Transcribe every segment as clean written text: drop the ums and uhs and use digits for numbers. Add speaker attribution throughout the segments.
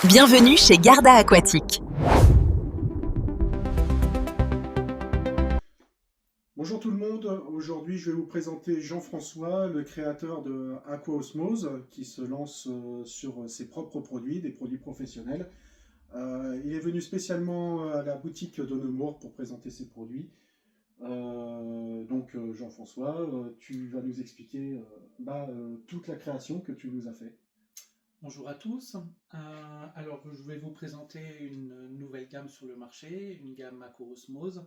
Speaker 1: Bienvenue chez Garda Aquatique.
Speaker 2: Bonjour tout le monde, aujourd'hui je vais vous présenter Jean-François, le créateur de Aquaosmose, qui se lance sur ses propres produits, des produits professionnels. Il est venu spécialement à la boutique de Nemours pour présenter ses produits. Jean-François, tu vas nous expliquer toute la création que tu nous as fait.
Speaker 3: Bonjour à tous. Alors, je vais vous présenter une nouvelle gamme sur le marché, une gamme Aquaosmose,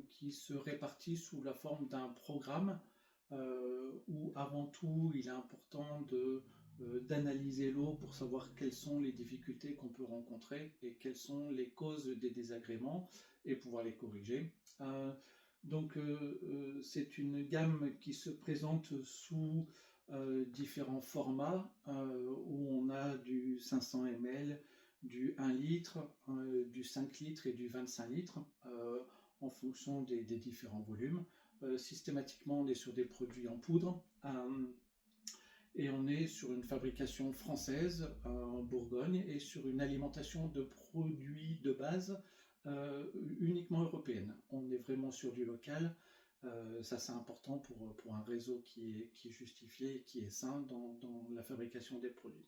Speaker 3: qui se répartit sous la forme d'un programme où, avant tout, il est important d'analyser l'eau pour savoir quelles sont les difficultés qu'on peut rencontrer et quelles sont les causes des désagréments et pouvoir les corriger. C'est une gamme qui se présente sous différents formats où on a du 500 ml, du 1 litre, du 5 litres et du 25 litres en fonction des différents volumes. Systématiquement, on est sur des produits en poudre et on est sur une fabrication française en Bourgogne et sur une alimentation de produits de base uniquement européenne. On est vraiment sur du local. Ça c'est important pour un réseau qui est justifié et qui est sain dans la fabrication des produits.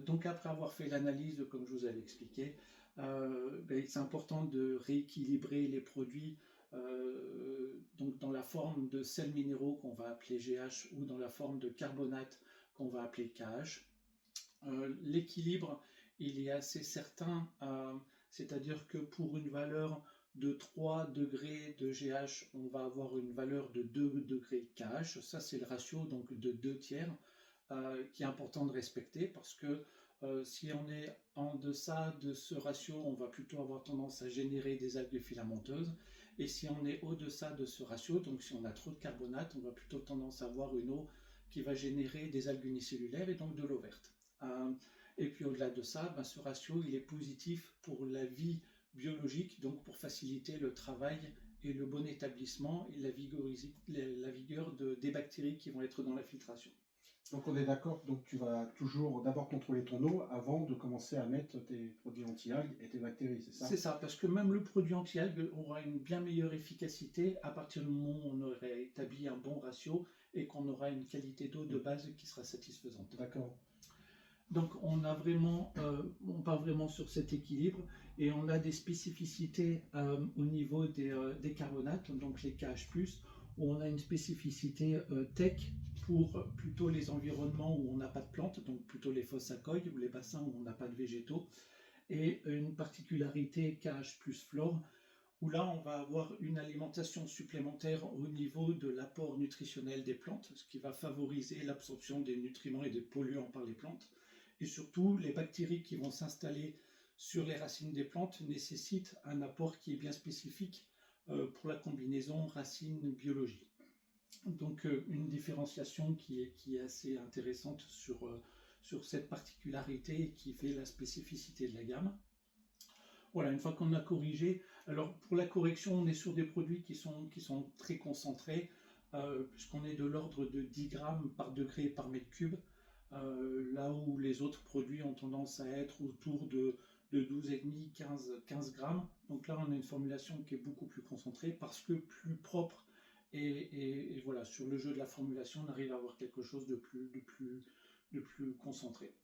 Speaker 3: Donc après avoir fait l'analyse, comme je vous avais expliqué, c'est important de rééquilibrer les produits donc dans la forme de sels minéraux qu'on va appeler GH ou dans la forme de carbonate qu'on va appeler KH. L'équilibre, il est assez certain, c'est-à-dire que pour une valeur de 3 degrés de GH, on va avoir une valeur de 2 degrés KH. Ça, c'est le ratio donc de 2 tiers qui est important de respecter parce que si on est en deçà de ce ratio, on va plutôt avoir tendance à générer des algues filamenteuses. Et si on est au-deçà de ce ratio, donc si on a trop de carbonate, on va plutôt tendance à avoir une eau qui va générer des algues unicellulaires et donc de l'eau verte. Et puis au-delà de ça, ce ratio il est positif pour la vie biologique, donc pour faciliter le travail et le bon établissement et la vigueur des bactéries qui vont être dans la filtration.
Speaker 2: Donc on est d'accord, donc tu vas toujours d'abord contrôler ton eau avant de commencer à mettre tes produits anti-algues et tes bactéries, c'est ça?
Speaker 3: C'est ça, parce que même le produit anti-algues aura une bien meilleure efficacité à partir du moment où on aurait établi un bon ratio et qu'on aura une qualité d'eau de base qui sera satisfaisante.
Speaker 2: D'accord.
Speaker 3: Donc on part vraiment sur cet équilibre et on a des spécificités au niveau des carbonates, donc les KH+, où on a une spécificité tech pour plutôt les environnements où on n'a pas de plantes, donc plutôt les fosses à coille ou les bassins où on n'a pas de végétaux, et une particularité KH+ flore, où là on va avoir une alimentation supplémentaire au niveau de l'apport nutritionnel des plantes, ce qui va favoriser l'absorption des nutriments et des polluants par les plantes. Et surtout, les bactéries qui vont s'installer sur les racines des plantes nécessitent un apport qui est bien spécifique pour la combinaison racine-biologie. Donc une différenciation qui est assez intéressante sur cette particularité et qui fait la spécificité de la gamme. Voilà, une fois qu'on a corrigé, alors pour la correction, on est sur des produits qui sont très concentrés, puisqu'on est de l'ordre de 10 grammes par degré par mètre cube. Là où les autres produits ont tendance à être autour de 12,5, 15 grammes. Donc là, on a une formulation qui est beaucoup plus concentrée parce que plus propre. Et voilà, sur le jeu de la formulation, on arrive à avoir quelque chose de plus concentré.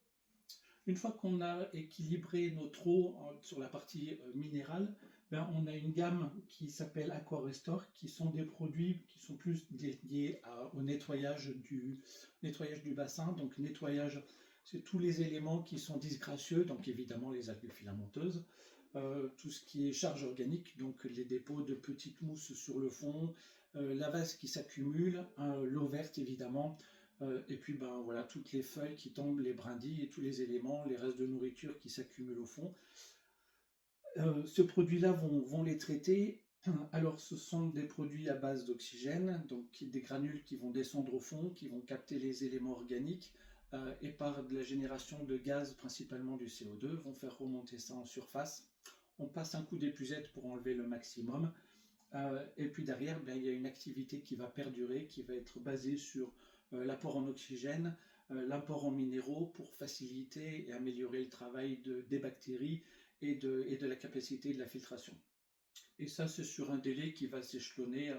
Speaker 3: Une fois qu'on a équilibré notre eau sur la partie minérale, on a une gamme qui s'appelle AquaRestore, qui sont des produits qui sont plus dédiés au nettoyage du bassin. Donc nettoyage, c'est tous les éléments qui sont disgracieux, donc évidemment les algues filamenteuses, tout ce qui est charge organique, donc les dépôts de petites mousses sur le fond, la vase qui s'accumule, l'eau verte évidemment, et puis voilà, toutes les feuilles qui tombent, les brindilles et tous les éléments, les restes de nourriture qui s'accumulent au fond. Ce produit-là vont les traiter. Alors ce sont des produits à base d'oxygène, donc des granules qui vont descendre au fond, qui vont capter les éléments organiques et par de la génération de gaz, principalement du CO2, vont faire remonter ça en surface. On passe un coup d'épuisette pour enlever le maximum. Et puis derrière, il y a une activité qui va perdurer, qui va être basée sur l'apport en oxygène, l'apport en minéraux pour faciliter et améliorer le travail des bactéries et de la capacité de la filtration. Et ça, c'est sur un délai qui va s'échelonner.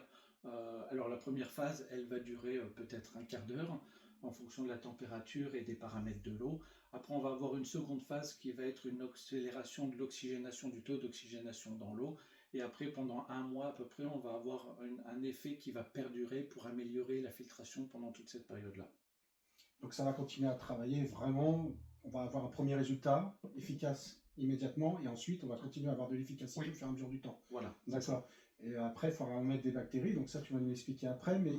Speaker 3: Alors la première phase, elle va durer peut-être un quart d'heure en fonction de la température et des paramètres de l'eau. Après, on va avoir une seconde phase qui va être une accélération de l'oxygénation, du taux d'oxygénation dans l'eau. Et après, pendant un mois à peu près, on va avoir un effet qui va perdurer pour améliorer la filtration pendant toute cette période-là.
Speaker 2: Donc ça va continuer à travailler vraiment, on va avoir un premier résultat efficace immédiatement et ensuite on va continuer à avoir de l'efficacité au fur et à mesure du temps.
Speaker 3: Voilà.
Speaker 2: D'accord. Et après, il faudra en mettre des bactéries, donc ça tu vas nous l'expliquer après, mais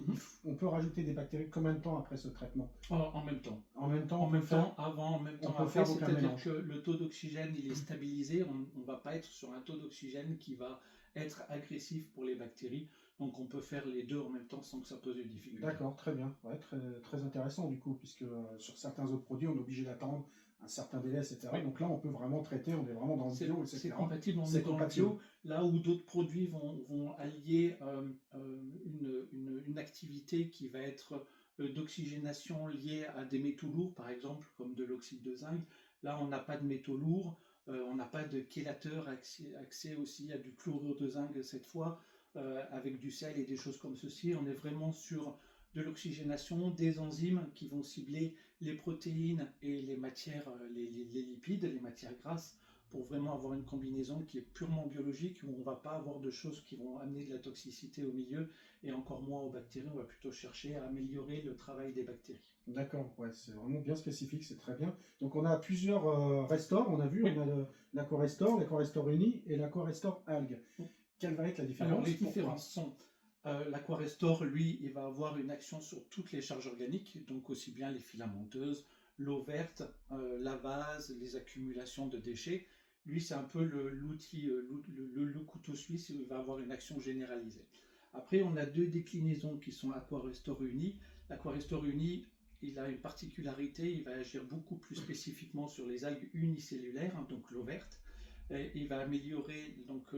Speaker 2: on peut rajouter des bactéries combien de temps après ce traitement?
Speaker 3: En même temps.
Speaker 2: En même temps,
Speaker 3: En même temps, avant, en même temps après, c'est-à-dire que le taux d'oxygène il est stabilisé, on ne va pas être sur un taux d'oxygène qui va être agressif pour les bactéries, donc on peut faire les deux en même temps sans que ça pose de difficultés.
Speaker 2: D'accord, très bien, ouais, très, très intéressant du coup, puisque sur certains autres produits, on est obligé d'attendre un certain délai, etc.
Speaker 3: Oui.
Speaker 2: Donc là, on peut vraiment traiter, on est vraiment dans le bio, etc.
Speaker 3: C'est compatible, on est dans le bio, là où d'autres produits vont allier une activité qui va être d'oxygénation liée à des métaux lourds, par exemple, comme de l'oxyde de zinc. Là, on n'a pas de métaux lourds, on n'a pas de chélateur, accès aussi à du chlorure de zinc cette fois, avec du sel et des choses comme ceci. On est vraiment sur de l'oxygénation, des enzymes qui vont cibler les protéines et les matières, les lipides, les matières grasses, pour vraiment avoir une combinaison qui est purement biologique, où on ne va pas avoir de choses qui vont amener de la toxicité au milieu, et encore moins aux bactéries. On va plutôt chercher à améliorer le travail des bactéries.
Speaker 2: D'accord, ouais, c'est vraiment bien spécifique, c'est très bien. Donc on a plusieurs restores, on a vu, on a l'AquaRestore, l'AquaRestore Uni et l'AquaRestore Algue. Quelle va être la différence?
Speaker 3: Alors les différences sont, l'AquaRestore, lui, il va avoir une action sur toutes les charges organiques, donc aussi bien les filamenteuses, l'eau verte, la vase, les accumulations de déchets. Lui, c'est un peu l'outil, le couteau suisse, il va avoir une action généralisée. Après, on a deux déclinaisons qui sont AquaRestore Uni. L'AquaRestore Uni, il a une particularité, il va agir beaucoup plus spécifiquement sur les algues unicellulaires, hein, donc l'eau verte. Et il va améliorer donc,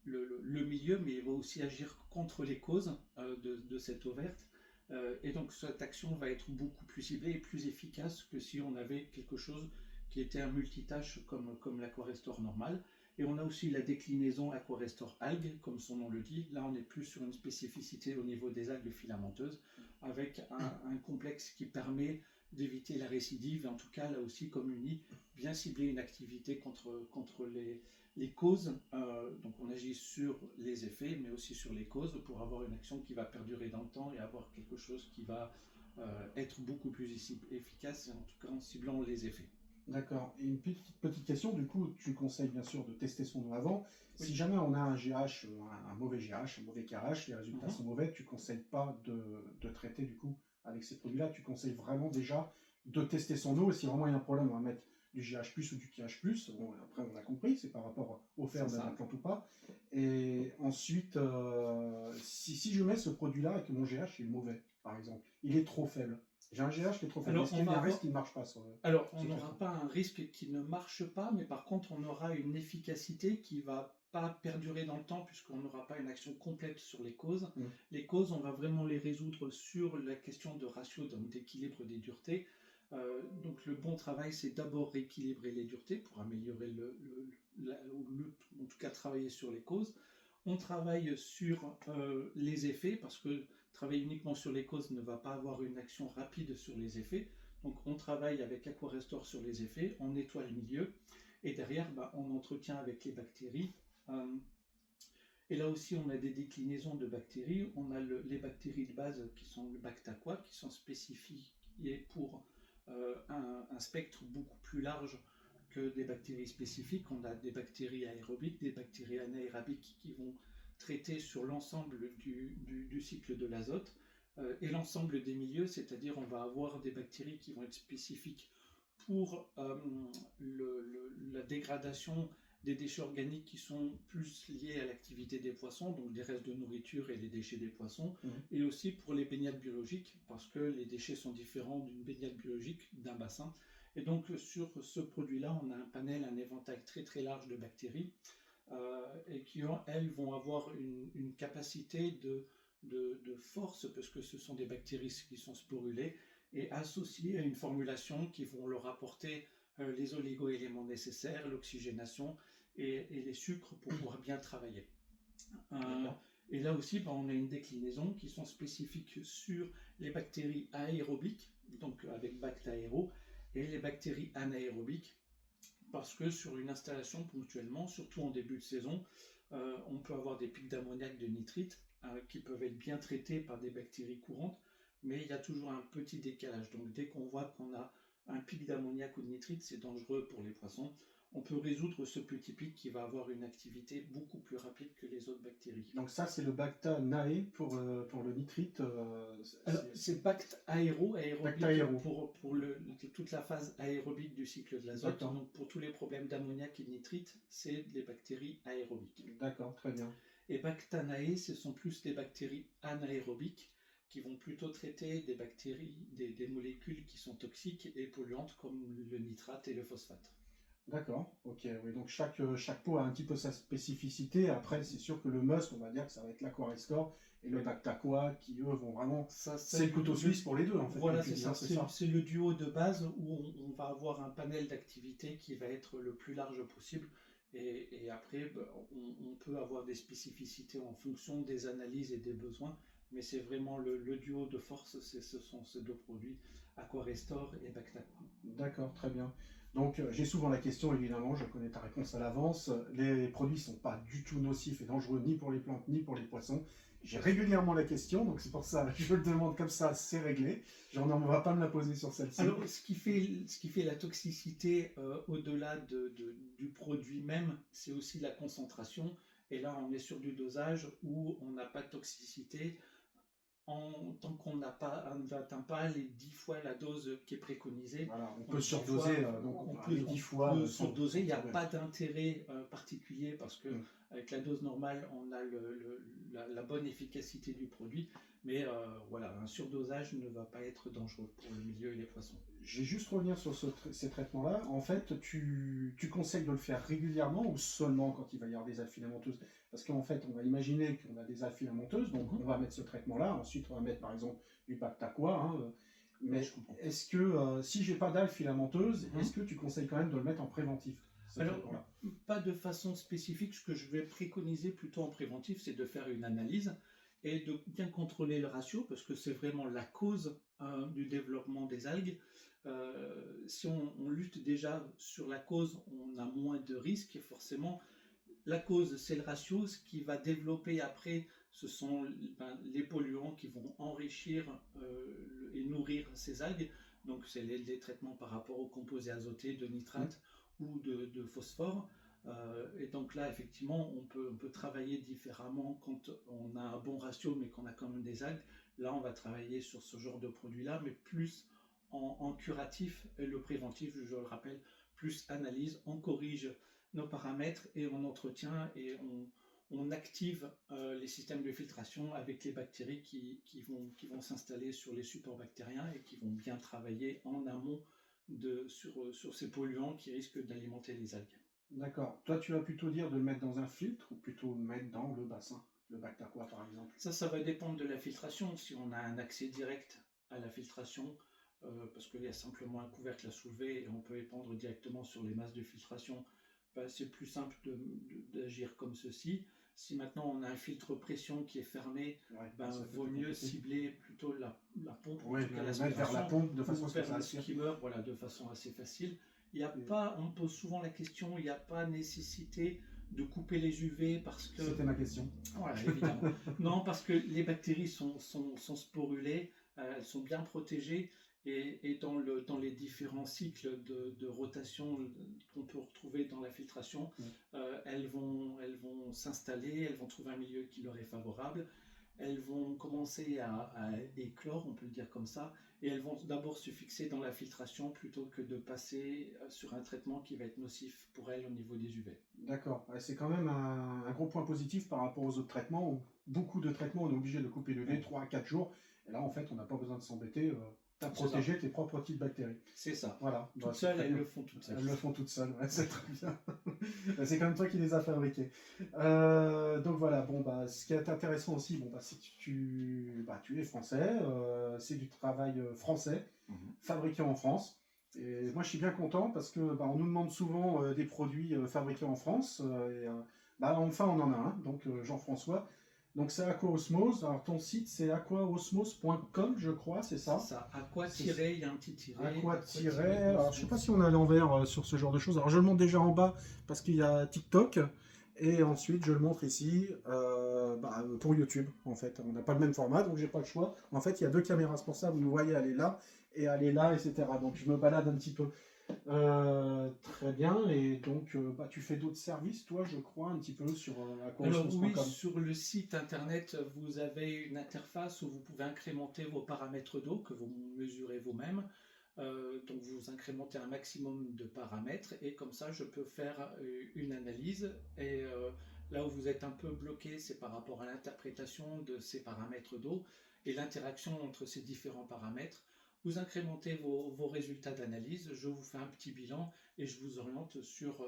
Speaker 3: le milieu, mais il va aussi agir contre les causes de cette eau verte. Et donc cette action va être beaucoup plus ciblée et plus efficace que si on avait quelque chose qui était un multitâche comme l'AquaRestore normal. Et on a aussi la déclinaison AquaRestore Algue, comme son nom le dit. Là, on est plus sur une spécificité au niveau des algues filamenteuses, avec un complexe qui permet d'éviter la récidive, et en tout cas, là aussi, comme Uni, bien cibler une activité contre les causes. Donc on agit sur les effets, mais aussi sur les causes, pour avoir une action qui va perdurer dans le temps et avoir quelque chose qui va être beaucoup plus efficace, en tout cas en ciblant les effets.
Speaker 2: D'accord. Et une petite question, du coup, tu conseilles bien sûr de tester son eau avant.
Speaker 3: Oui.
Speaker 2: Si jamais on a un GH, un mauvais GH, un mauvais KH, les résultats sont mauvais, tu conseilles pas de traiter du coup avec ces produits-là. Tu conseilles vraiment déjà de tester son eau. Et si vraiment il y a un problème, on va mettre du GH+, ou du KH+. Bon, après, on a compris, c'est par rapport au fer de la plante ou pas. Et ensuite, si je mets ce produit-là et que mon GH est mauvais, par exemple, il est trop faible. J'ai un GH qui est trop faible. Est-ce qu'il y a un risque qui ne marche pas
Speaker 3: Alors, on n'aura pas un risque qui ne marche pas, mais par contre, on aura une efficacité qui ne va pas perdurer dans le temps, puisqu'on n'aura pas une action complète sur les causes. Les causes, on va vraiment les résoudre sur la question de ratio, donc d'équilibre des duretés. Donc, le bon travail, c'est d'abord rééquilibrer les duretés pour améliorer en tout cas travailler sur les causes. On travaille sur les effets, parce que travailler uniquement sur les causes ne va pas avoir une action rapide sur les effets. Donc on travaille avec AquaRestore sur les effets, on nettoie le milieu, et derrière on entretient avec les bactéries. Et là aussi on a des déclinaisons de bactéries. On a les bactéries de base qui sont le Bactaqua, qui sont spécifiées pour un spectre beaucoup plus large que des bactéries spécifiques. On a des bactéries aérobiques, des bactéries anaérobiques qui vont traiter sur l'ensemble du cycle de l'azote et l'ensemble des milieux, c'est-à-dire on va avoir des bactéries qui vont être spécifiques pour la dégradation des déchets organiques qui sont plus liés à l'activité des poissons, donc des restes de nourriture et les déchets des poissons, et aussi pour les baignades biologiques, parce que les déchets sont différents d'une baignade biologique, d'un bassin. Et donc sur ce produit-là, on a un panel, un éventail très très large de bactéries, et qui, elles, vont avoir une capacité de force, parce que ce sont des bactéries qui sont sporulées, et associés à une formulation qui vont leur apporter les oligo-éléments nécessaires, l'oxygénation et les sucres pour pouvoir bien travailler. Et là aussi, on a une déclinaison qui sont spécifiques sur les bactéries aérobiques, donc avec Bactaéro, et les bactéries anaérobiques, parce que sur une installation ponctuellement, surtout en début de saison, on peut avoir des pics d'ammoniac, de nitrite, qui peuvent être bien traités par des bactéries courantes, mais il y a toujours un petit décalage. Donc dès qu'on voit qu'on a un pic d'ammoniac ou de nitrite, c'est dangereux pour les poissons. On peut résoudre ce petit pic qui va avoir une activité beaucoup plus rapide que les autres bactéries.
Speaker 2: Donc ça, c'est le Bacta-Nae pour le nitrite.
Speaker 3: Alors, c'est Bactaéro,
Speaker 2: Bactaéro.
Speaker 3: pour toute la phase aérobique du cycle de l'azote. Donc pour tous les problèmes d'ammoniac et de nitrite, c'est les bactéries aérobiques.
Speaker 2: D'accord, très bien.
Speaker 3: Et Bactanae, ce sont plus des bactéries anaérobiques qui vont plutôt traiter des bactéries, des molécules qui sont toxiques et polluantes comme le nitrate et le phosphate.
Speaker 2: D'accord, ok, oui, donc chaque pot a un petit peu sa spécificité. Après, c'est sûr que le must, on va dire que ça va être l'Aquarestore et le Bactaqua qui, eux, vont vraiment. C'est le couteau suisse pour les deux, en fait.
Speaker 3: Voilà, c'est ça. C'est le duo de base où on va avoir un panel d'activités qui va être le plus large possible. Et après, on peut avoir des spécificités en fonction des analyses et des besoins. Mais c'est vraiment le duo de force, ce sont ces deux produits, Aquarestore et Bactaqua.
Speaker 2: D'accord, très bien. Donc, j'ai souvent la question, évidemment, je connais ta réponse à l'avance. Les produits ne sont pas du tout nocifs et dangereux ni pour les plantes ni pour les poissons. J'ai régulièrement la question, donc c'est pour ça que je le demande comme ça, c'est réglé. On ne va pas me la poser sur celle-ci.
Speaker 3: Alors, ce qui fait la toxicité au-delà du produit même, c'est aussi la concentration. Et là, on est sur du dosage où on n'a pas de toxicité. Tant qu'on n'atteint pas les 10 fois la dose qui est préconisée.
Speaker 2: Voilà, on peut surdoser, donc on peut 10 fois.
Speaker 3: Surdoser, il n'y a pas d'intérêt particulier parce que avec la dose normale, on a la bonne efficacité du produit, mais voilà, un surdosage ne va pas être dangereux pour le milieu et les poissons.
Speaker 2: Je vais juste revenir sur ces traitements-là. En fait, tu conseilles de le faire régulièrement ou seulement quand il va y avoir des algues filamenteuses? Parce qu'en fait, on va imaginer qu'on a des algues filamenteuses, donc on va mettre ce traitement-là. Ensuite, on va mettre par exemple du Bactaqua. Mais est-ce que si j'ai pas d'algues filamenteuses, est-ce que tu conseilles quand même de le mettre en préventif?
Speaker 3: Alors, pas de façon spécifique. Ce que je vais préconiser plutôt en préventif, c'est de faire une analyse et de bien contrôler le ratio, parce que c'est vraiment la cause du développement des algues. Si on lutte déjà sur la cause, on a moins de risques. Et forcément, la cause, c'est le ratio. Ce qui va développer après, ce sont les polluants qui vont enrichir et nourrir ces algues. Donc, c'est les traitements par rapport aux composés azotés, de nitrate ou de phosphore. Et donc là, effectivement, on peut travailler différemment quand on a un bon ratio, mais qu'on a quand même des algues. Là, on va travailler sur ce genre de produit-là, mais plus en curatif. Et le préventif, je le rappelle, plus analyse, on corrige nos paramètres et on entretient et on active les systèmes de filtration avec les bactéries qui vont s'installer sur les supports bactériens et qui vont bien travailler en amont sur ces polluants qui risquent d'alimenter les algues.
Speaker 2: D'accord. Toi, tu vas plutôt dire de le mettre dans un filtre ou plutôt le mettre dans le bassin, le Bactaqua par exemple?
Speaker 3: Ça va dépendre de la filtration. Si on a un accès direct à la filtration, parce qu'il y a simplement un couvercle à soulever et on peut épandre directement sur les masses de filtration, c'est plus simple d'agir comme ceci. Si maintenant on a un filtre pression qui est fermé, vaut mieux cibler plutôt la pompe,
Speaker 2: oui, le mettre vers la pompe de façon
Speaker 3: vers le skimmer, voilà, de façon assez facile. On me pose souvent la question, il n'y a pas nécessité de couper les UV parce que...
Speaker 2: C'était ma question.
Speaker 3: Voilà, évidemment. Non, parce que les bactéries sont sporulées, elles sont bien protégées et dans les différents cycles de rotation qu'on peut retrouver dans la filtration, elles vont s'installer, elles vont trouver un milieu qui leur est favorable. Elles vont commencer à éclore, on peut le dire comme ça, et elles vont d'abord se fixer dans la filtration plutôt que de passer sur un traitement qui va être nocif pour elles au niveau des UV.
Speaker 2: D'accord, c'est quand même un gros point positif par rapport aux autres traitements où beaucoup de traitements on est obligé de couper l'UV 3 à 4 jours, et là en fait on n'a pas besoin de s'embêter, à protéger tes propres petites bactéries.
Speaker 3: C'est ça.
Speaker 2: Voilà.
Speaker 3: Toutes
Speaker 2: Bah,
Speaker 3: seules,
Speaker 2: très
Speaker 3: elles
Speaker 2: bien.
Speaker 3: le font toutes seules.
Speaker 2: Elles le font toutes seules, ouais, c'est très bien. C'est quand même toi qui les as fabriquées. Donc voilà, bon, bah, ce qui est intéressant aussi, bon, bah, c'est que tu es français, c'est du travail français, fabriqué en France. Et moi, je suis bien content parce que bah, on nous demande souvent des produits fabriqués en France. Bah, enfin, on en a un, donc Jean-François. Donc c'est Aquaosmose. Alors ton site, c'est aquaosmose.com, je crois, c'est ça?
Speaker 3: C'est ça. Aqua tiré, il y a un petit tiré.
Speaker 2: Aqua tiré. Alors je sais pas si on est à l'envers sur ce genre de choses. Alors je le montre déjà en bas parce qu'il y a TikTok. Et ensuite, je le montre ici pour YouTube, en fait. On n'a pas le même format, donc j'ai pas le choix. En fait, il y a deux caméras, c'est pour ça, vous me voyez aller là et aller là, etc. Donc je me balade un petit peu. Très bien, et donc tu fais d'autres services, toi, je crois, un petit peu sur
Speaker 3: Alors oui,
Speaker 2: aquaosmose.com.
Speaker 3: sur le site internet, vous avez une interface où vous pouvez incrémenter vos paramètres d'eau que vous mesurez vous-même. Donc vous incrémentez un maximum de paramètres et comme ça je peux faire une analyse et là où vous êtes un peu bloqué, c'est par rapport à l'interprétation de ces paramètres d'eau et l'interaction entre ces différents paramètres. Vous incrémentez vos résultats d'analyse, je vous fais un petit bilan et je vous oriente sur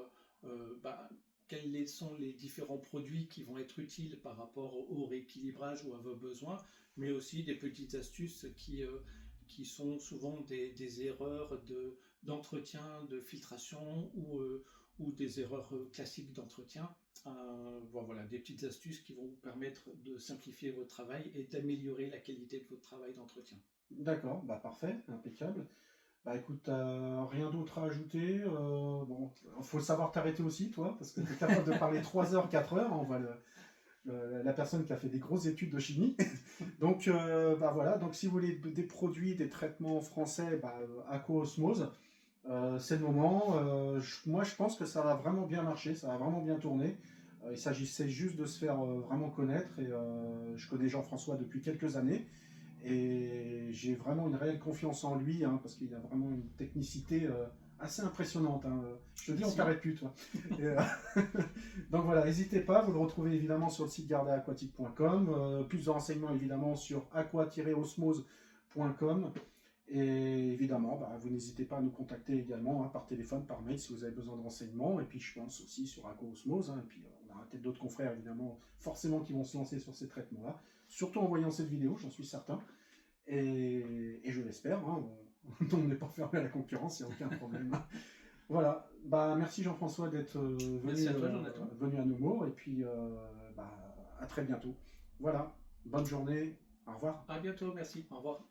Speaker 3: quels sont les différents produits qui vont être utiles par rapport au rééquilibrage ou à vos besoins, mais aussi des petites astuces qui sont souvent des erreurs d'entretien, de filtration ou des erreurs classiques d'entretien. Voilà, des petites astuces qui vont vous permettre de simplifier votre travail et d'améliorer la qualité de votre travail d'entretien.
Speaker 2: D'accord, bah parfait, impeccable. Bah écoute, rien d'autre à ajouter. Bon, faut savoir t'arrêter aussi, toi, parce que tu es capable de parler 3 heures, 4 heures. On voit la personne qui a fait des grosses études de chimie. Donc voilà, donc si vous voulez des produits, des traitements français, Aquaosmose, c'est le moment. Moi je pense que ça va vraiment bien marcher, ça va vraiment bien tourner. Il s'agissait juste de se faire vraiment connaître et je connais Jean-François depuis quelques années et j'ai vraiment une réelle confiance en lui parce qu'il a vraiment une technicité assez impressionnante. Je te dis, on t'arrête plus, toi. Et, donc voilà, n'hésitez pas, vous le retrouvez évidemment sur le site gardaquatique.com, plus de renseignements évidemment sur aqua-osmose.com. Et évidemment, vous n'hésitez pas à nous contacter également par téléphone, par mail si vous avez besoin de renseignements. Et puis je pense aussi sur Aquaosmose. Et puis on aura peut-être d'autres confrères évidemment, forcément qui vont se lancer sur ces traitements-là. Surtout en voyant cette vidéo, j'en suis certain. Et je l'espère. On n'est pas fermé à la concurrence, il n'y a aucun problème. Voilà. Merci Jean-François d'être venu à Nemours. Et puis à très bientôt. Voilà. Bonne journée. Au revoir.
Speaker 3: À bientôt, merci. Au revoir.